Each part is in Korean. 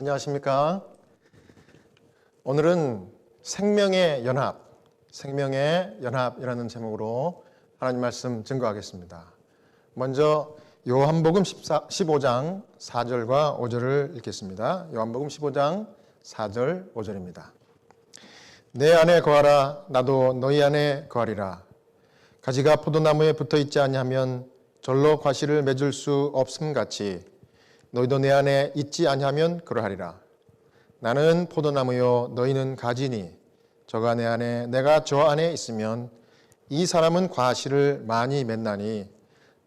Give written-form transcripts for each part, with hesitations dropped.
안녕하십니까? 오늘은 생명의 연합이라는 제목으로 하나님 말씀 증거하겠습니다. 먼저 요한복음 15장 4절과 5절을 읽겠습니다. 요한복음 15장 4절 5절입니다. 내 안에 거하라, 나도 너희 안에 거하리라. 가지가 포도나무에 붙어 있지 아니하면 절로 과실을 맺을 수 없음 같이 너희도 내 안에 있지 아니하면 그러하리라. 나는 포도나무요 너희는 가지니 저가 내 안에 내가 저 안에 있으면 이 사람은 과실을 많이 맺나니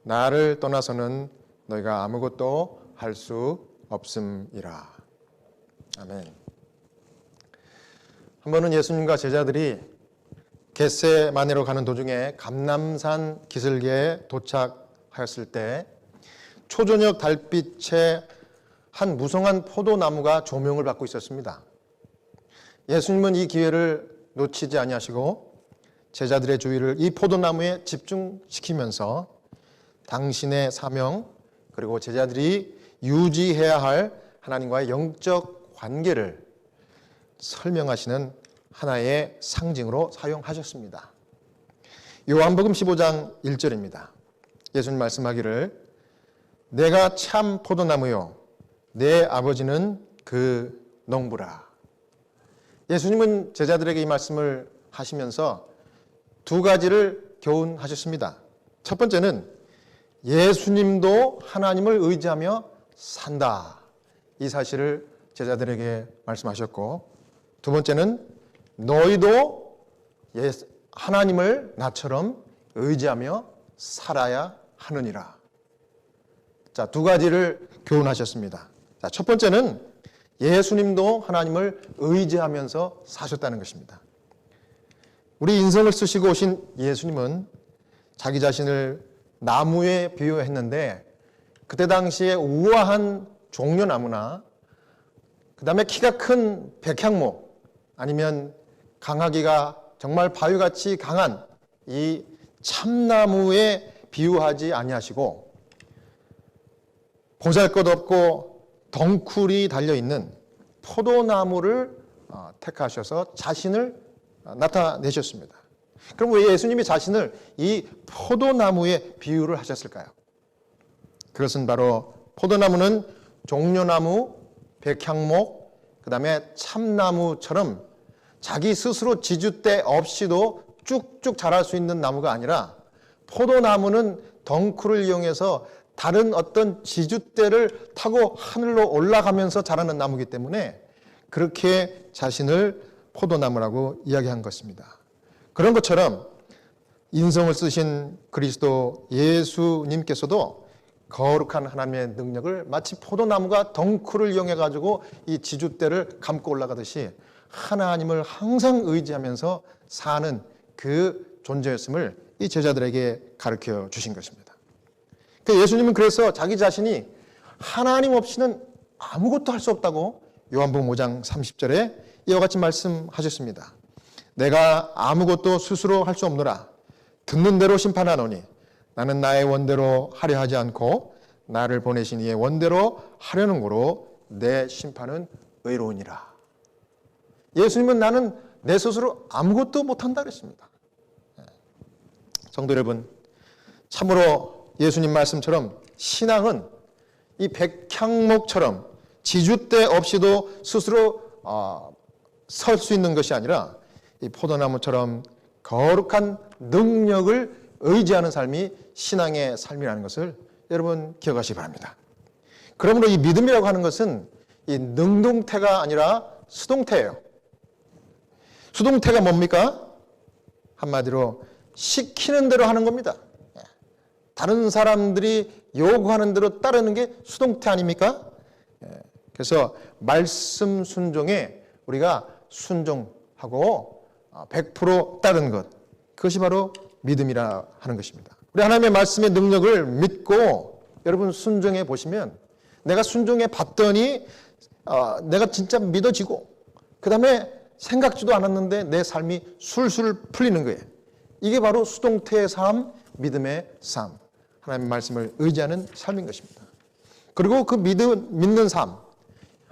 나를 떠나서는 너희가 아무것도 할 수 없음이라. 아멘. 한 번은 예수님과 제자들이 겟세마네로 가는 도중에 감람산 기슭에 도착하였을 때 초저녁 달빛에 한 무성한 포도나무가 조명을 받고 있었습니다. 예수님은 이 기회를 놓치지 아니하시고 제자들의 주의를 이 포도나무에 집중시키면서 당신의 사명 그리고 제자들이 유지해야 할 하나님과의 영적 관계를 설명하시는 하나의 상징으로 사용하셨습니다. 요한복음 15장 1절입니다. 예수님 말씀하기를 내가 참 포도나무요 내 아버지는 그 농부라. 예수님은 제자들에게 이 말씀을 하시면서 두 가지를 교훈하셨습니다. 첫 번째는 예수님도 하나님을 의지하며 산다. 이 사실을 제자들에게 말씀하셨고, 두 번째는 너희도 하나님을 나처럼 의지하며 살아야 하느니라. 자, 두 가지를 교훈하셨습니다. 자, 첫 번째는 예수님도 하나님을 의지하면서 사셨다는 것입니다. 우리 인생을 쓰시고 오신 예수님은 자기 자신을 나무에 비유했는데 그때 당시에 우아한 종려나무나 그 다음에 키가 큰 백향목 아니면 강하기가 정말 바위같이 강한 이 참나무에 비유하지 아니하시고 보잘것없고 덩쿨이 달려있는 포도나무를 택하셔서 자신을 나타내셨습니다. 그럼 왜 예수님이 자신을 이 포도나무에 비유를 하셨을까요? 그것은 바로 포도나무는 종려나무, 백향목, 그 다음에 참나무처럼 자기 스스로 지주대 없이도 쭉쭉 자랄 수 있는 나무가 아니라 포도나무는 덩쿨을 이용해서 다른 어떤 지주대를 타고 하늘로 올라가면서 자라는 나무이기 때문에 그렇게 자신을 포도나무라고 이야기한 것입니다. 그런 것처럼 인성을 쓰신 그리스도 예수님께서도 거룩한 하나님의 능력을 마치 포도나무가 덩쿨을 이용해 가지고 이 지주대를 감고 올라가듯이 하나님을 항상 의지하면서 사는 그 존재였음을 이 제자들에게 가르쳐 주신 것입니다. 예수님은 그래서 자기 자신이 하나님 없이는 아무것도 할 수 없다고 요한복음 5장 30절에 이와 같이 말씀하셨습니다. 내가 아무것도 스스로 할 수 없노라. 듣는 대로 심판하노니 나는 나의 원대로 하려 하지 않고 나를 보내신 이의 원대로 하려는 거로 내 심판은 의로우니라. 예수님은 나는 내 스스로 아무것도 못한다 그랬습니다. 성도 여러분, 참으로 예수님 말씀처럼 신앙은 이 백향목처럼 지주대 없이도 스스로 설 수 있는 것이 아니라 이 포도나무처럼 거룩한 능력을 의지하는 삶이 신앙의 삶이라는 것을 여러분 기억하시기 바랍니다. 그러므로 이 믿음이라고 하는 것은 이 능동태가 아니라 수동태예요. 수동태가 뭡니까? 한마디로 시키는 대로 하는 겁니다. 다른 사람들이 요구하는 대로 따르는 게 수동태 아닙니까? 그래서 말씀 순종에 우리가 순종하고 100% 따르는 것, 그것이 바로 믿음이라 하는 것입니다. 우리 하나님의 말씀의 능력을 믿고 여러분 순종해 보시면 내가 순종해 봤더니 내가 진짜 믿어지고 그 다음에 생각지도 않았는데 내 삶이 술술 풀리는 거예요. 이게 바로 수동태의 삶, 믿음의 삶, 하나님의 말씀을 의지하는 삶인 것입니다. 그리고 그 믿는 삶,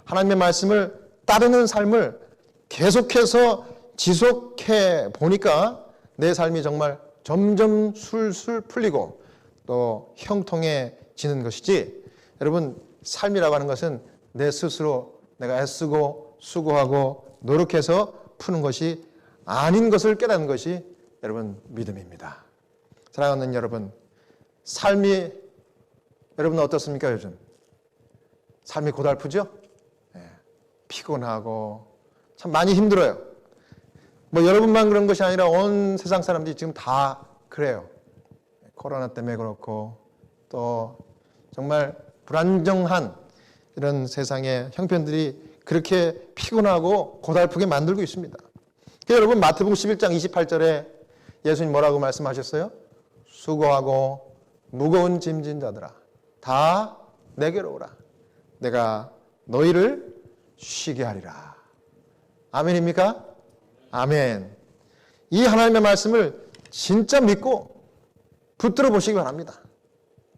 하나님의 말씀을 따르는 삶을 계속해서 지속해 보니까 내 삶이 정말 점점 술술 풀리고 또 형통해지는 것이지, 여러분, 삶이라고 하는 것은 내 스스로 내가 애쓰고 수고하고 노력해서 푸는 것이 아닌 것을 깨닫는 것이 여러분 믿음입니다. 사랑하는 여러분, 삶이 여러분 어떻습니까? 요즘 삶이 고달프죠? 피곤하고 참 많이 힘들어요. 뭐 여러분만 그런 것이 아니라 온 세상 사람들이 지금 다 그래요. 코로나 때문에 그렇고 또 정말 불안정한 이런 세상의 형편들이 그렇게 피곤하고 고달프게 만들고 있습니다. 그러니까 여러분, 마태복음 11장 28절에 예수님 뭐라고 말씀하셨어요? 수고하고 무거운 짐진 자들아 다 내게로 오라. 내가 너희를 쉬게 하리라. 아멘입니까? 아멘. 이 하나님의 말씀을 진짜 믿고 붙들어 보시기 바랍니다.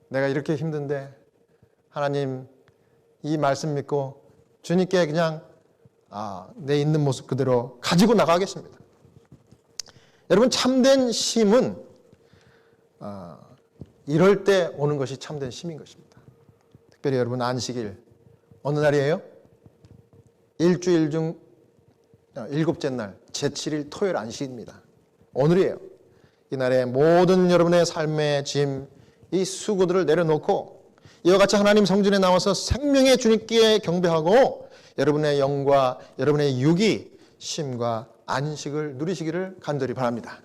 내가 이렇게 힘든데 하나님 이 말씀 믿고 주님께 그냥 내 있는 모습 그대로 가지고 나가겠습니다. 여러분, 참된 쉼은 이럴 때 오는 것이 참된 쉼인 것입니다. 특별히 여러분, 안식일 어느 날이에요? 일주일 중 일곱째 날 제7일 토요일 안식입니다. 오늘이에요. 이날에 모든 여러분의 삶의 짐, 이 수고들을 내려놓고 이와 같이 하나님 성전에 나와서 생명의 주님께 경배하고 여러분의 영과 여러분의 육이 쉼과 안식을 누리시기를 간절히 바랍니다.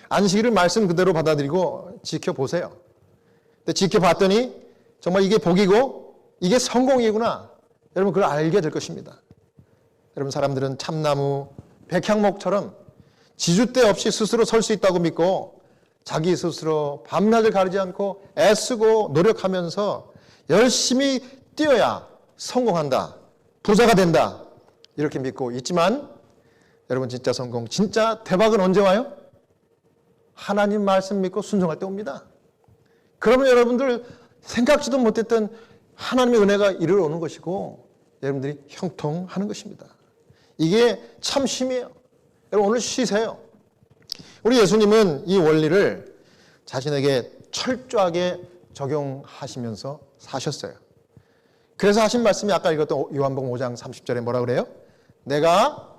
안식일을 말씀 그대로 받아들이고 지켜보세요. 근데 지켜봤더니 정말 이게 복이고 이게 성공이구나, 여러분 그걸 알게 될 것입니다. 여러분, 사람들은 참나무, 백향목처럼 지주대 없이 스스로 설 수 있다고 믿고 자기 스스로 밤낮을 가리지 않고 애쓰고 노력하면서 열심히 뛰어야 성공한다, 부자가 된다, 이렇게 믿고 있지만 여러분, 진짜 성공, 진짜 대박은 언제 와요? 하나님 말씀 믿고 순종할 때 옵니다. 그러면 여러분들 생각지도 못했던 하나님의 은혜가 이르러 오는 것이고 여러분들이 형통하는 것입니다. 이게 참 쉼이에요. 여러분, 오늘 쉬세요. 우리 예수님은 이 원리를 자신에게 철저하게 적용하시면서 사셨어요. 그래서 하신 말씀이 아까 읽었던 요한복음 5장 30절에 뭐라 그래요? 내가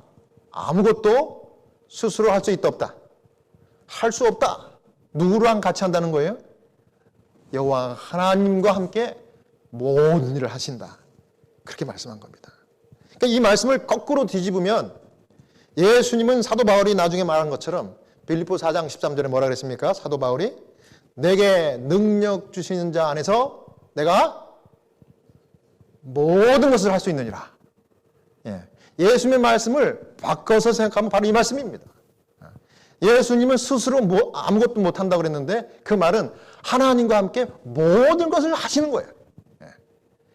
아무것도 스스로 할 수 있다 없다. 할 수 없다. 누구랑 같이 한다는 거예요? 여호와 하나님과 함께 모든 일을 하신다. 그렇게 말씀한 겁니다. 그러니까 이 말씀을 거꾸로 뒤집으면 예수님은 사도 바울이 나중에 말한 것처럼 빌립보 4장 13절에 뭐라 그랬습니까? 사도 바울이 내게 능력 주시는 자 안에서 내가 모든 것을 할 수 있느니라. 예수님의 말씀을 바꿔서 생각하면 바로 이 말씀입니다. 예수님은 스스로 아무것도 못한다고 그랬는데 그 말은 하나님과 함께 모든 것을 하시는 거예요.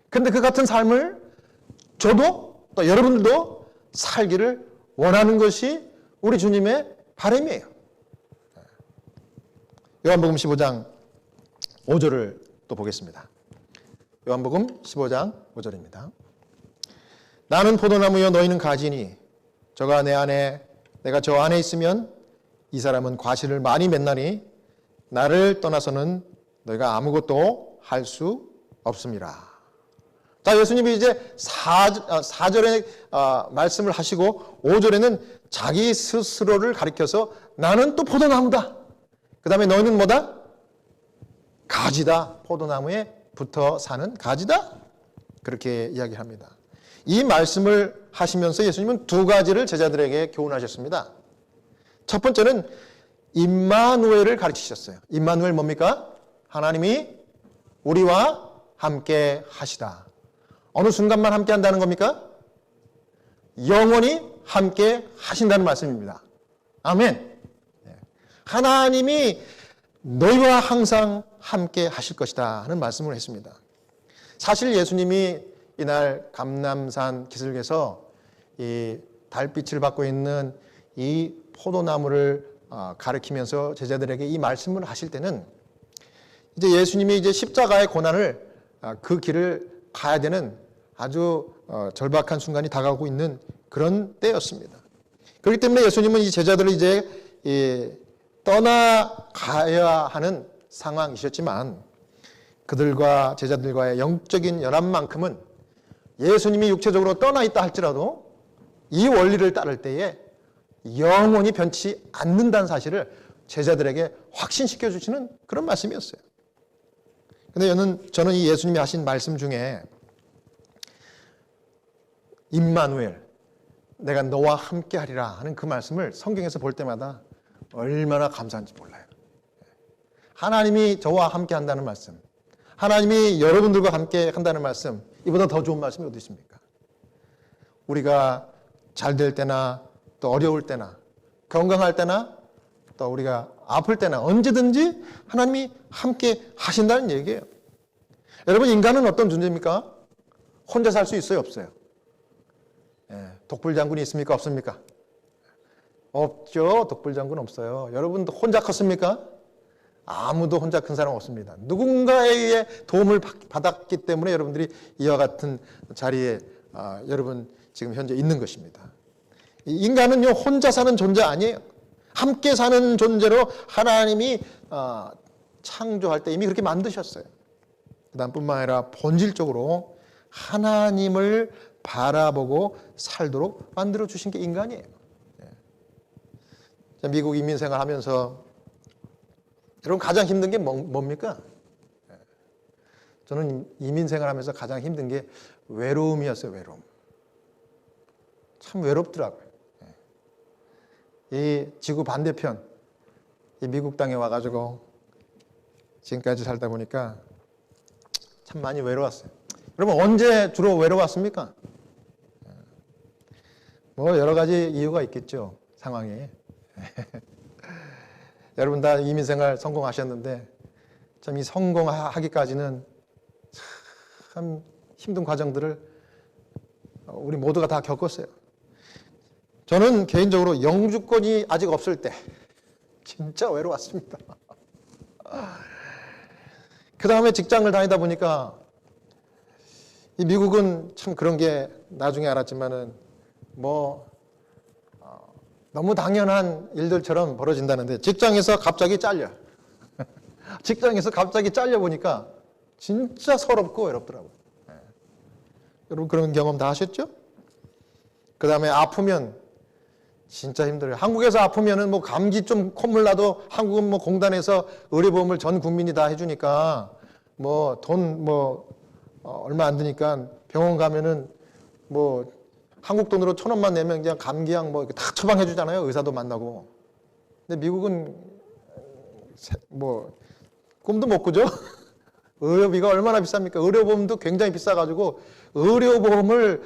그런데 그 같은 삶을 저도 또 여러분들도 살기를 원하는 것이 우리 주님의 바람이에요. 요한복음 15장 5절을 또 보겠습니다. 요한복음 15장 5절입니다. 나는 포도나무여 너희는 가지니 저가 내 안에 내가 저 안에 있으면 이 사람은 과실을 많이 맺나니 나를 떠나서는 너희가 아무것도 할 수 없음이라. 자, 예수님이 이제 4절에 말씀을 하시고 5절에는 자기 스스로를 가리켜서 나는 또 포도나무다. 그 다음에 너희는 뭐다? 가지다. 포도나무에 붙어 사는 가지다. 그렇게 이야기합니다. 이 말씀을 하시면서 예수님은 두 가지를 제자들에게 교훈하셨습니다. 첫 번째는 임마누엘을 가르치셨어요. 임마누엘 뭡니까? 하나님이 우리와 함께 하시다. 어느 순간만 함께 한다는 겁니까? 영원히 함께 하신다는 말씀입니다. 아멘. 하나님이 너희와 항상 함께 하실 것이다 하는 말씀을 했습니다. 사실 예수님이 이날 감람산 기슭에서 이 달빛을 받고 있는 이 포도나무를 가리키면서 제자들에게 이 말씀을 하실 때는 이제 예수님이 이제 십자가의 고난을 그 길을 가야 되는 아주 절박한 순간이 다가오고 있는 그런 때였습니다. 그렇기 때문에 예수님은 이 제자들을 이제 떠나가야 하는 상황이셨지만 그들과 제자들과의 영적인 연합만큼은 예수님이 육체적으로 떠나 있다 할지라도 이 원리를 따를 때에 영원히 변치 않는다는 사실을 제자들에게 확신시켜 주시는 그런 말씀이었어요. 근데 저는 이 예수님이 하신 말씀 중에 임마누엘, 내가 너와 함께 하리라 하는 그 말씀을 성경에서 볼 때마다 얼마나 감사한지 몰라요. 하나님이 저와 함께 한다는 말씀, 하나님이 여러분들과 함께 한다는 말씀, 이보다 더 좋은 말씀이 어디 있습니까? 우리가 잘 될 때나 또 어려울 때나 건강할 때나 또 우리가 아플 때나 언제든지 하나님이 함께 하신다는 얘기예요. 여러분, 인간은 어떤 존재입니까? 혼자 살 수 있어요, 없어요? 독불장군이 있습니까, 없습니까? 없죠. 독불장군 없어요. 여러분도 혼자 컸습니까? 아무도 혼자 큰 사람 없습니다. 누군가의 도움을 받았기 때문에 여러분들이 이와 같은 자리에 여러분 지금 현재 있는 것입니다. 인간은요, 혼자 사는 존재 아니에요. 함께 사는 존재로 하나님이 창조할 때 이미 그렇게 만드셨어요. 그 다음 뿐만 아니라 본질적으로 하나님을 바라보고 살도록 만들어 주신 게 인간이에요. 미국 이민생활 하면서 여러분 가장 힘든 게 뭡니까? 저는 이민생활 하면서 가장 힘든 게 외로움이었어요. 외로움. 참 외롭더라고요. 이 지구 반대편 이 미국 땅에 와가지고 지금까지 살다 보니까 참 많이 외로웠어요. 여러분 언제 주로 외로웠습니까? 뭐 여러 가지 이유가 있겠죠. 상황에. 여러분 다 이민생활 성공하셨는데 참 이 성공하기까지는 참 힘든 과정들을 우리 모두가 다 겪었어요. 저는 개인적으로 영주권이 아직 없을 때 진짜 외로웠습니다. 그 다음에 직장을 다니다 보니까 이 미국은 참 그런 게 나중에 알았지만은 너무 당연한 일들처럼 벌어진다는데 직장에서 갑자기 잘려. 직장에서 갑자기 잘려 보니까 진짜 서럽고 외롭더라고요. 여러분 그런 경험 다 하셨죠? 그 다음에 아프면 진짜 힘들어요. 한국에서 아프면은 뭐 감기 좀 콧물 나도 한국은 뭐 공단에서 의료보험을 전 국민이 다 해주니까 뭐 돈 얼마 안 드니까 병원 가면은 뭐 한국 돈으로 1,000원만 내면 그냥 감기약 뭐 다 처방해 주잖아요. 의사도 만나고. 근데 미국은 뭐 꿈도 못 꾸죠. 의료비가 얼마나 비쌉니까? 의료보험도 굉장히 비싸가지고 의료보험을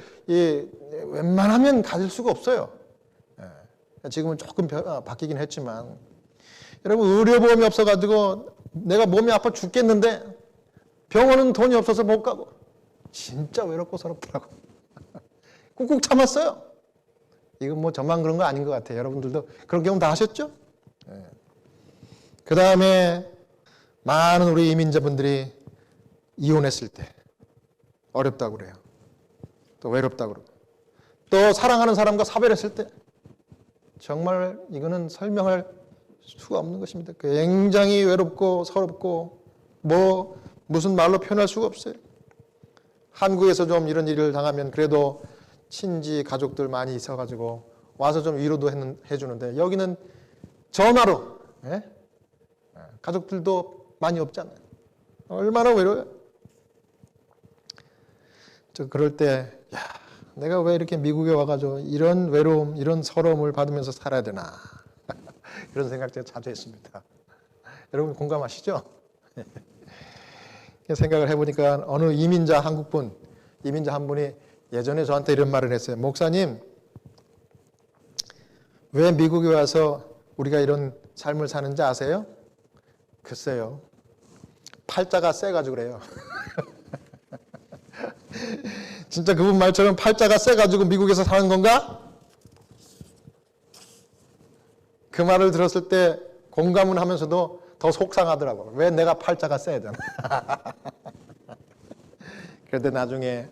웬만하면 가질 수가 없어요. 지금은 조금 바뀌긴 했지만 여러분 의료보험이 없어가지고 내가 몸이 아파 죽겠는데 병원은 돈이 없어서 못 가고 진짜 외롭고 서럽더라고. 꾹꾹 참았어요. 이건 뭐 저만 그런 거 아닌 것 같아요. 여러분들도 그런 경험 다 하셨죠? 그 다음에 많은 우리 이민자분들이 이혼했을 때 어렵다고 그래요. 또 외롭다고 그러고 또 사랑하는 사람과 사별했을 때 정말 이거는 설명할 수가 없는 것입니다. 굉장히 외롭고 서럽고 무슨 말로 표현할 수가 없어요. 한국에서 좀 이런 일을 당하면 그래도 친지 가족들 많이 있어가지고 와서 좀 위로도 해주는데 여기는 전화로 가족들도 많이 없잖아요. 얼마나 외로워요. 그럴 때 내가 왜 이렇게 미국에 와가지고 이런 외로움, 이런 서러움을 받으면서 살아야 되나 이런 생각 제가 자주 했습니다. 여러분 공감하시죠? 생각을 해보니까 어느 이민자 한 분이 예전에 저한테 이런 말을 했어요. 목사님, 왜 미국에 와서 우리가 이런 삶을 사는지 아세요? 글쎄요. 팔자가 세가지고 그래요. 진짜 그분 말처럼 팔자가 세가지고 미국에서 사는 건가? 그 말을 들었을 때 공감은 하면서도 더 속상하더라고요. 왜 내가 팔자가 세야 되나? 그런데 나중에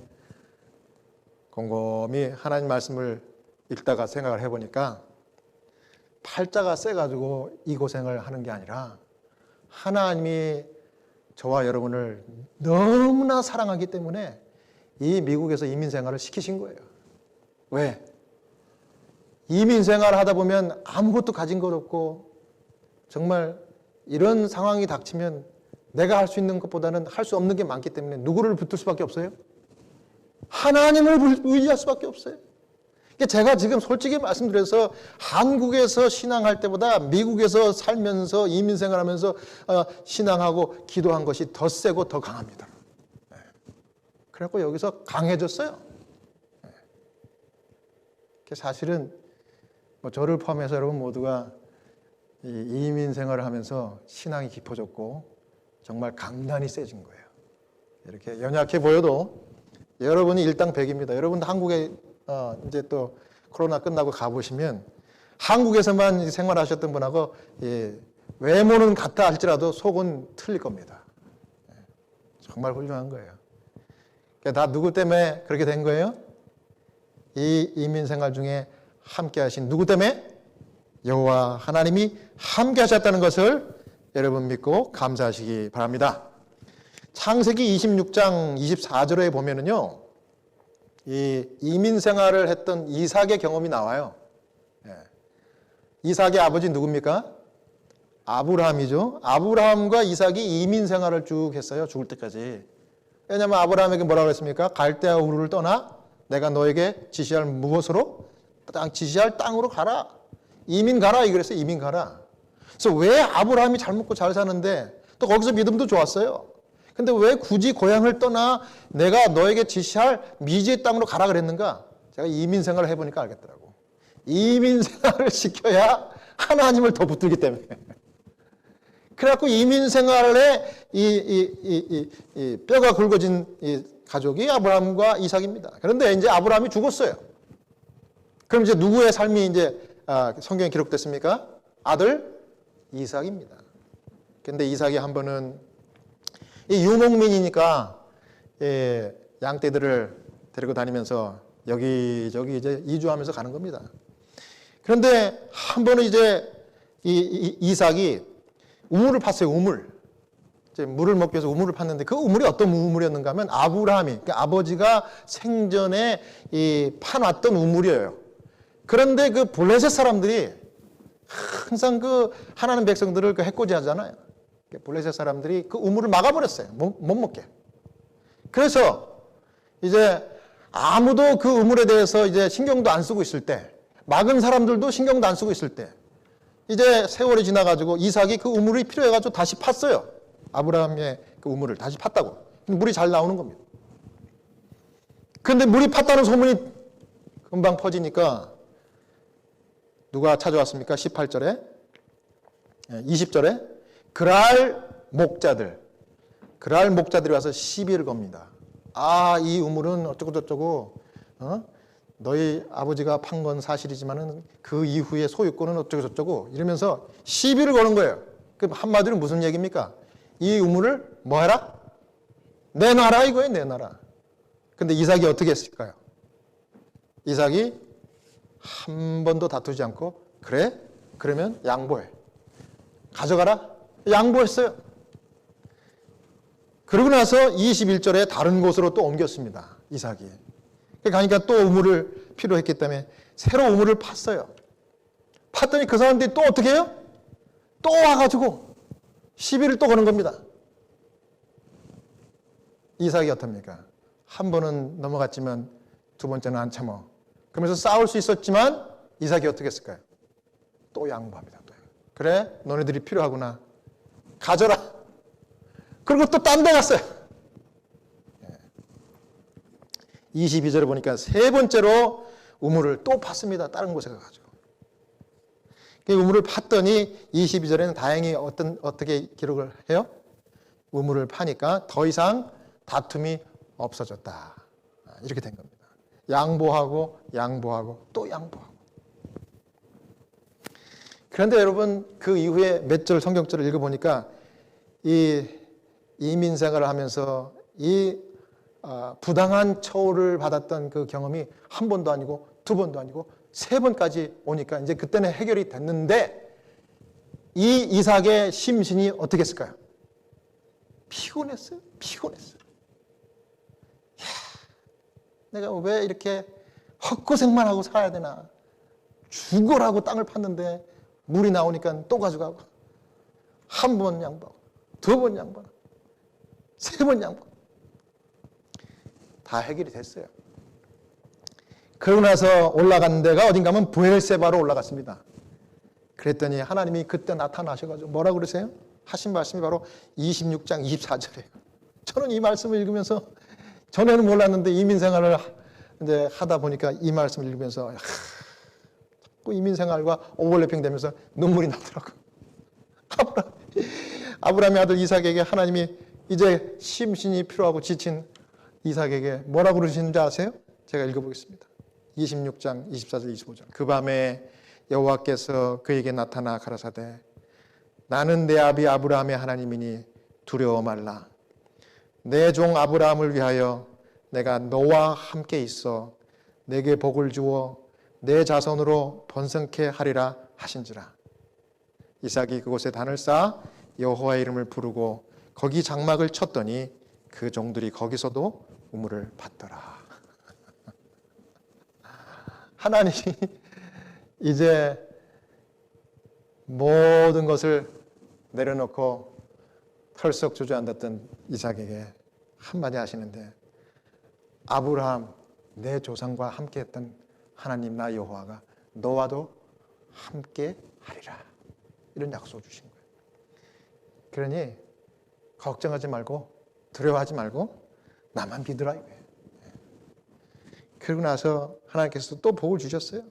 곰곰이 하나님 말씀을 읽다가 생각을 해보니까 팔자가 세가지고 이 고생을 하는 게 아니라 하나님이 저와 여러분을 너무나 사랑하기 때문에 이 미국에서 이민 생활을 시키신 거예요. 왜? 이민 생활을 하다 보면 아무것도 가진 것 없고 정말 이런 상황이 닥치면 내가 할 수 있는 것보다는 할 수 없는 게 많기 때문에 누구를 붙들 수밖에 없어요? 하나님을 의지할 수밖에 없어요. 제가 지금 솔직히 말씀드려서 한국에서 신앙할 때보다 미국에서 살면서 이민 생활하면서 신앙하고 기도한 것이 더 세고 더 강합니다. 그래갖고 여기서 강해졌어요. 사실은 저를 포함해서 여러분 모두가 이민 생활을 하면서 신앙이 깊어졌고 정말 강단이 세진 거예요. 이렇게 연약해 보여도 여러분이 일당백입니다. 여러분도 한국에 이제 또 코로나 끝나고 가보시면 한국에서만 생활하셨던 분하고 외모는 같다 할지라도 속은 틀릴 겁니다. 정말 훌륭한 거예요. 다 누구 때문에 그렇게 된 거예요? 이 이민 생활 중에 함께 하신 누구 때문에? 여호와 하나님이 함께 하셨다는 것을 여러분 믿고 감사하시기 바랍니다. 창세기 26장 24절에 보면은요, 이 이민 생활을 했던 이삭의 경험이 나와요. 이삭의 아버지 누굽니까? 아브라함이죠. 아브라함과 이삭이 이민 생활을 쭉 했어요. 죽을 때까지. 왜냐하면 아브라함에게 뭐라고 했습니까? 갈대아 우르를 떠나 내가 너에게 지시할 무엇으로? 지시할 땅으로 가라. 이민 가라. 이랬어요. 이민 가라. 그래서 왜 아브라함이 잘 먹고 잘 사는데 또 거기서 믿음도 좋았어요. 근데 왜 굳이 고향을 떠나 내가 너에게 지시할 미지의 땅으로 가라 그랬는가? 제가 이민 생활을 해보니까 알겠더라고. 이민 생활을 시켜야 하나님을 더 붙들기 때문에. 그래갖고 이민 생활에 이 뼈가 굵어진 이 가족이 아브라함과 이삭입니다. 그런데 이제 아브라함이 죽었어요. 그럼 이제 누구의 삶이 이제 성경에 기록됐습니까? 아들 이삭입니다. 그런데 이삭이 한 번은 이 유목민이니까 양떼들을 데리고 다니면서 여기저기 이제 이주하면서 가는 겁니다. 그런데 한 번은 이제 이삭이 우물을 팠어요. 우물. 이제 물을 먹기 위해서 우물을 팠는데 그 우물이 어떤 우물이었는가 하면 아브라함이, 그러니까 아버지가 생전에 파놨던 우물이에요. 그런데 그 블레셋 사람들이 항상 그 하나님 백성들을 그 해코지 하잖아요. 블레셋 사람들이 그 우물을 막아버렸어요. 못 먹게. 그래서 이제 아무도 그 우물에 대해서 이제 신경도 안 쓰고 있을 때, 막은 사람들도 신경도 안 쓰고 있을 때, 이제 세월이 지나가지고 이삭이 그 우물이 필요해가지고 다시 팠어요. 아브라함의 그 우물을 다시 팠다고. 물이 잘 나오는 겁니다. 그런데 물이 팠다는 소문이 금방 퍼지니까 누가 찾아왔습니까? 18절에, 20절에 그랄 목자들이 와서 시비를 겁니다. 이 우물은 어쩌고 저쩌고, 너희 아버지가 판 건 사실이지만은 그 이후에 소유권은 어쩌고 저쩌고 이러면서 시비를 거는 거예요. 그 한마디로 무슨 얘기입니까? 이 우물을 뭐 해라? 내놔라 이거예요, 내놔라. 근데 이삭이 어떻게 했을까요? 이삭이 한 번도 다투지 않고, 그래? 그러면 양보해. 가져가라? 양보했어요. 그러고 나서 21절에 다른 곳으로 또 옮겼습니다. 이삭이. 가니까 또 우물을 필요했기 때문에 새로 우물을 팠어요. 팠더니 그 사람들이 또 어떻게 해요? 또 와가지고 시비를 또 거는 겁니다. 이삭이 어떻습니까? 한 번은 넘어갔지만 두 번째는 안 참어. 그러면서 싸울 수 있었지만 이삭이 어떻게 했을까요? 또 양보합니다. 그래, 너네들이 필요하구나. 가져라. 그리고 또 딴 데 갔어요. 22절에 보니까 세 번째로 우물을 또 팠습니다. 다른 곳에 가가지고. 그 우물을 팠더니 22절에는 다행히 어떻게 기록을 해요? 우물을 파니까 더 이상 다툼이 없어졌다. 이렇게 된 겁니다. 양보하고 또 양보하고. 그런데 여러분, 그 이후에 몇 절 성경절을 읽어보니까 이 이민 생활을 하면서 이 부당한 처우를 받았던 그 경험이 한 번도 아니고 두 번도 아니고 세 번까지 오니까 이제 그때는 해결이 됐는데 이 이삭의 심신이 어떻게 했을까요? 피곤했어요. 피곤했어요. 야, 내가 왜 이렇게 헛고생만 하고 살아야 되나? 죽으라고 땅을 팠는데 물이 나오니까 또 가져가고 한 번 양보하고 두 번 양보하고 세 번 양보하고 다 해결이 됐어요. 그러고 나서 올라간 데가 어딘가 하면 브엘세바로 올라갔습니다. 그랬더니 하나님이 그때 나타나셔가지고 뭐라고 그러세요? 하신 말씀이 바로 26장 24절이에요. 저는 이 말씀을 읽으면서 전에는 몰랐는데 이민생활을 이제 하다 보니까 이 말씀을 읽으면서 자꾸 이민생활과 오버래핑 되면서 눈물이 나더라고요. 아브라함의 아들 이삭에게 하나님이 이제 심신이 필요하고 지친 이삭에게 뭐라고 그러시는지 아세요? 제가 읽어보겠습니다. 26장 24절 25절. 그 밤에 여호와께서 그에게 나타나 가라사대 나는 내 아비 아브라함의 하나님이니 두려워 말라. 내 종 아브라함을 위하여 내가 너와 함께 있어 내게 복을 주어 내 자손으로 번성케 하리라 하신지라. 이삭이 그곳에 단을 쌓아 여호와의 이름을 부르고 거기 장막을 쳤더니 그 종들이 거기서도 우물을 받더라. 하나님이 이제 모든 것을 내려놓고 털썩 주저앉았던 이삭에게 한마디 하시는데 아브라함 내 조상과 함께했던 하나님 나 여호와가 너와도 함께 하리라 이런 약속을 주신 거예요. 그러니 걱정하지 말고 두려워하지 말고 나만 믿으라 이거예요. 그러고 나서 하나님께서 또 복을 주셨어요.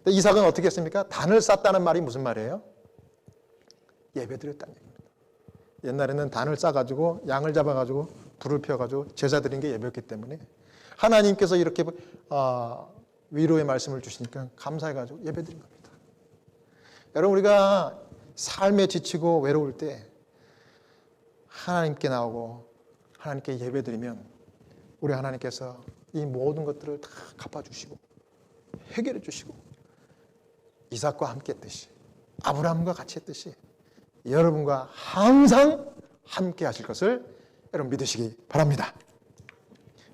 이삭은 어떻게 했습니까? 단을 쌓았다는 말이 무슨 말이에요? 예배드렸다는 얘기입니다. 옛날에는 단을 쌓아가지고 양을 잡아가지고 불을 피워가지고 제사 드린 게 예배였기 때문에 하나님께서 이렇게 위로의 말씀을 주시니까 감사해가지고 예배드린 겁니다. 여러분 우리가 삶에 지치고 외로울 때 하나님께 나오고 하나님께 예배드리면 우리 하나님께서 이 모든 것들을 다 갚아주시고 해결해 주시고 이삭과 함께 했듯이 아브라함과 같이 했듯이 여러분과 항상 함께 하실 것을 여러분 믿으시기 바랍니다.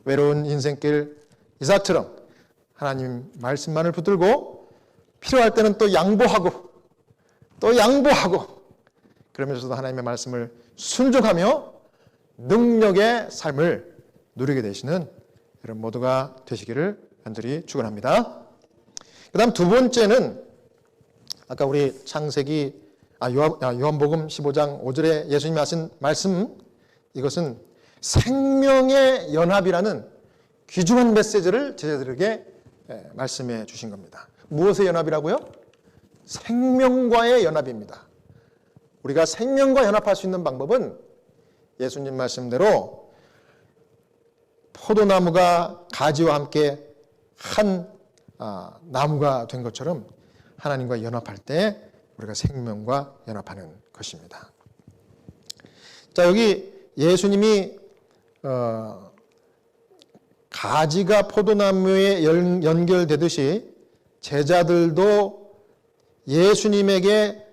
외로운 인생길 이삭처럼 하나님 말씀만을 붙들고 필요할 때는 또 양보하고 그러면서도 하나님의 말씀을 순종하며 능력의 삶을 누리게 되시는 여러분 모두가 되시기를 간절히 축원합니다. 그 다음 두 번째는 아까 우리 요한복음 15장 5절에 예수님이 하신 말씀, 이것은 생명의 연합이라는 귀중한 메시지를 제자들에게 말씀해 주신 겁니다. 무엇의 연합이라고요? 생명과의 연합입니다. 우리가 생명과 연합할 수 있는 방법은 예수님 말씀대로 포도나무가 가지와 함께 한 나무가 된 것처럼 하나님과 연합할 때 우리가 생명과 연합하는 것입니다. 자, 여기 예수님이 가지가 포도나무에 연결되듯이 제자들도 예수님에게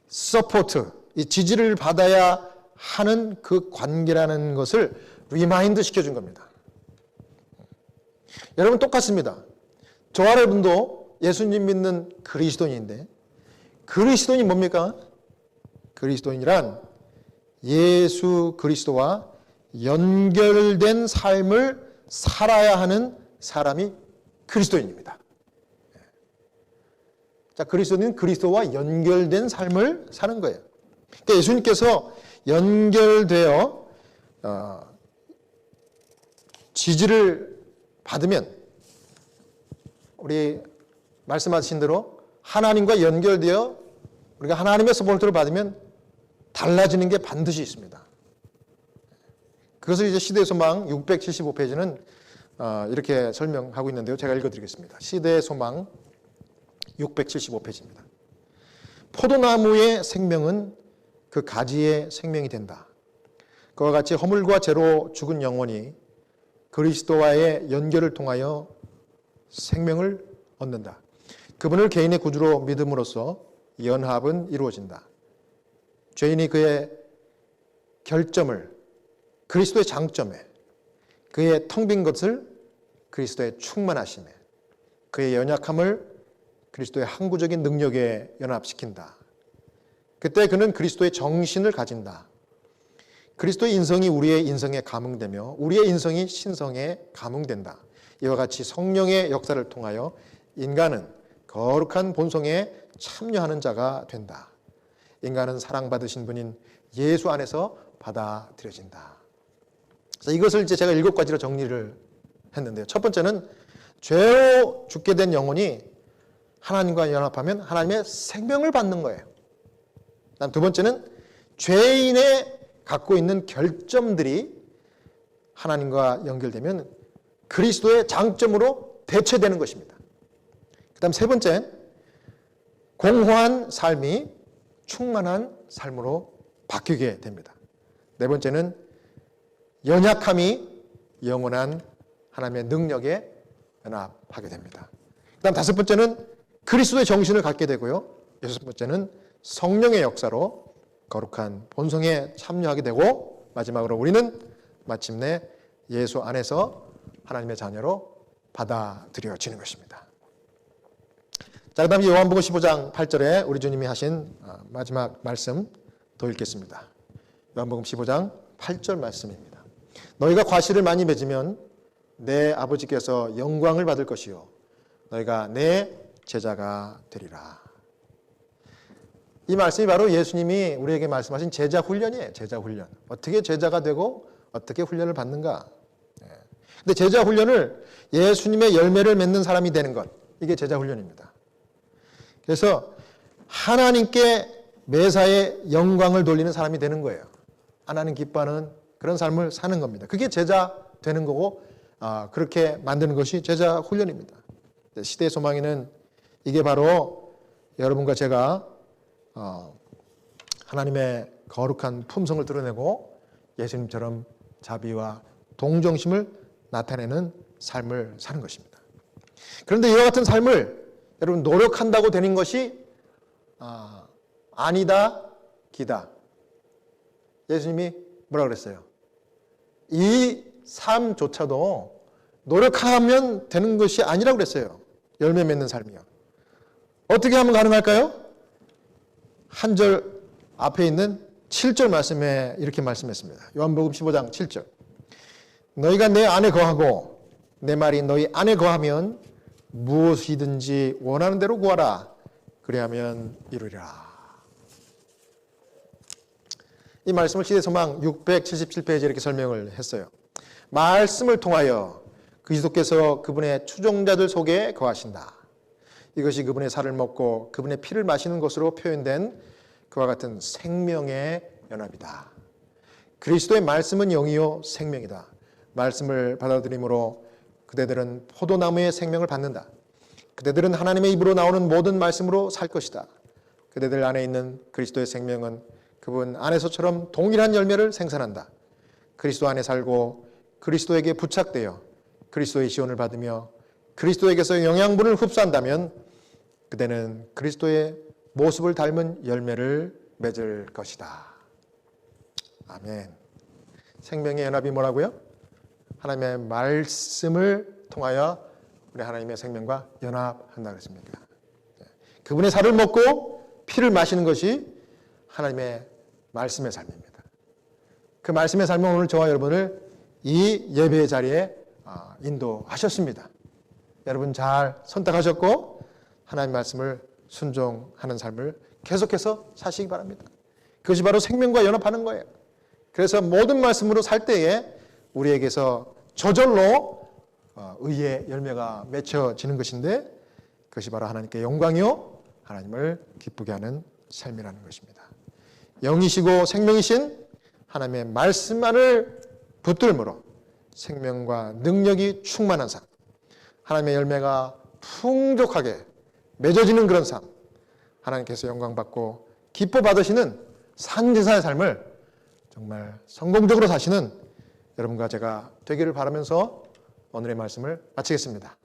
서포트, 이 지지를 받아야 하는 그 관계라는 것을 리마인드 시켜준 겁니다. 여러분 똑같습니다. 저와 여러분도 예수님 믿는 그리스도인인데 그리스도인이 뭡니까? 그리스도인이란 예수 그리스도와 연결된 삶을 살아야 하는 사람이 그리스도인입니다. 자, 그리스도인은 그리스도와 연결된 삶을 사는 거예요. 그러니까 예수님께서 연결되어 지지를 받으면 우리 말씀하신 대로 하나님과 연결되어 우리가 하나님의 서포트를 받으면 달라지는 게 반드시 있습니다. 그것을 이제 시대의 소망 675페이지는 이렇게 설명하고 있는데요. 제가 읽어드리겠습니다. 시대의 소망 675페이지입니다. 포도나무의 생명은 그 가지의 생명이 된다. 그와 같이 허물과 죄로 죽은 영혼이 그리스도와의 연결을 통하여 생명을 얻는다. 그분을 개인의 구주로 믿음으로써 연합은 이루어진다. 죄인이 그의 결점을 그리스도의 장점에, 그의 텅 빈 것을 그리스도의 충만하심에, 그의 연약함을 그리스도의 항구적인 능력에 연합시킨다. 그때 그는 그리스도의 정신을 가진다. 그리스도의 인성이 우리의 인성에 감응되며 우리의 인성이 신성에 감응된다. 이와 같이 성령의 역사를 통하여 인간은 거룩한 본성에 참여하는 자가 된다. 인간은 사랑받으신 분인 예수 안에서 받아들여진다. 그래서 이것을 이제 제가 7가지로 정리를 했는데요. 첫 번째는 죄로 죽게 된 영혼이 하나님과 연합하면 하나님의 생명을 받는 거예요. 그다음 두 번째는 죄인의 갖고 있는 결점들이 하나님과 연결되면 그리스도의 장점으로 대체되는 것입니다. 그다음 세 번째, 공허한 삶이 충만한 삶으로 바뀌게 됩니다. 네 번째는 연약함이 영원한 하나님의 능력에 연합하게 됩니다. 그다음 다섯 번째는 그리스도의 정신을 갖게 되고요. 여섯 번째는 성령의 역사로 거룩한 본성에 참여하게 되고, 마지막으로 우리는 마침내 예수 안에서 하나님의 자녀로 받아들여지는 것입니다. 자, 그 다음에 요한복음 15장 8절에 우리 주님이 하신 마지막 말씀 더 읽겠습니다. 요한복음 15장 8절 말씀입니다. 너희가 과실을 많이 맺으면 내 아버지께서 영광을 받을 것이요 너희가 내 제자가 되리라. 이 말씀이 바로 예수님이 우리에게 말씀하신 제자 훈련이에요. 제자 훈련. 어떻게 제자가 되고 어떻게 훈련을 받는가. 근데 제자 훈련을 예수님의 열매를 맺는 사람이 되는 것, 이게 제자 훈련입니다. 그래서 하나님께 매사에 영광을 돌리는 사람이 되는 거예요. 하나님 기뻐하는 그런 삶을 사는 겁니다. 그게 제자 되는 거고, 그렇게 만드는 것이 제자 훈련입니다. 시대의 소망에는 이게 바로 여러분과 제가 하나님의 거룩한 품성을 드러내고 예수님처럼 자비와 동정심을 나타내는 삶을 사는 것입니다. 그런데 이와 같은 삶을 여러분 노력한다고 되는 것이 아니다, 기다. 예수님이 뭐라 그랬어요? 이 삶조차도 노력하면 되는 것이 아니라고 그랬어요. 열매 맺는 삶이요. 어떻게 하면 가능할까요? 한 절 앞에 있는 7절 말씀에 이렇게 말씀했습니다. 요한복음 15장 7절. 너희가 내 안에 거하고 내 말이 너희 안에 거하면 무엇이든지 원하는 대로 구하라. 그리하면 이루리라. 이 말씀을 시대소망 677페이지에 이렇게 설명을 했어요. 말씀을 통하여 그리스도께서 그분의 추종자들 속에 거하신다. 이것이 그분의 살을 먹고 그분의 피를 마시는 것으로 표현된 그와 같은 생명의 연합이다. 그리스도의 말씀은 영이요 생명이다. 말씀을 받아들임으로 그대들은 포도나무의 생명을 받는다. 그대들은 하나님의 입으로 나오는 모든 말씀으로 살 것이다. 그대들 안에 있는 그리스도의 생명은 그분 안에서처럼 동일한 열매를 생산한다. 그리스도 안에 살고 그리스도에게 부착되어 그리스도의 지원을 받으며 그리스도에게서 영양분을 흡수한다면 그대는 그리스도의 모습을 닮은 열매를 맺을 것이다. 아멘. 생명의 연합이 뭐라고요? 하나님의 말씀을 통하여 우리 하나님의 생명과 연합한다 그랬습니까? 그분의 살을 먹고 피를 마시는 것이 하나님의 말씀의 삶입니다. 그 말씀의 삶은 오늘 저와 여러분을 이 예배의 자리에 인도하셨습니다. 여러분 잘 선택하셨고 하나님 말씀을 순종하는 삶을 계속해서 사시기 바랍니다. 그것이 바로 생명과 연합하는 거예요. 그래서 모든 말씀으로 살 때에 우리에게서 저절로 의의 열매가 맺혀지는 것인데 그것이 바로 하나님께 영광이요 하나님을 기쁘게 하는 삶이라는 것입니다. 영이시고 생명이신 하나님의 말씀만을 붙들므로 생명과 능력이 충만한 삶, 하나님의 열매가 풍족하게 맺어지는 그런 삶, 하나님께서 영광받고 기뻐 받으시는 산제사의 삶을 정말 성공적으로 사시는 여러분과 제가 되기를 바라면서 오늘의 말씀을 마치겠습니다.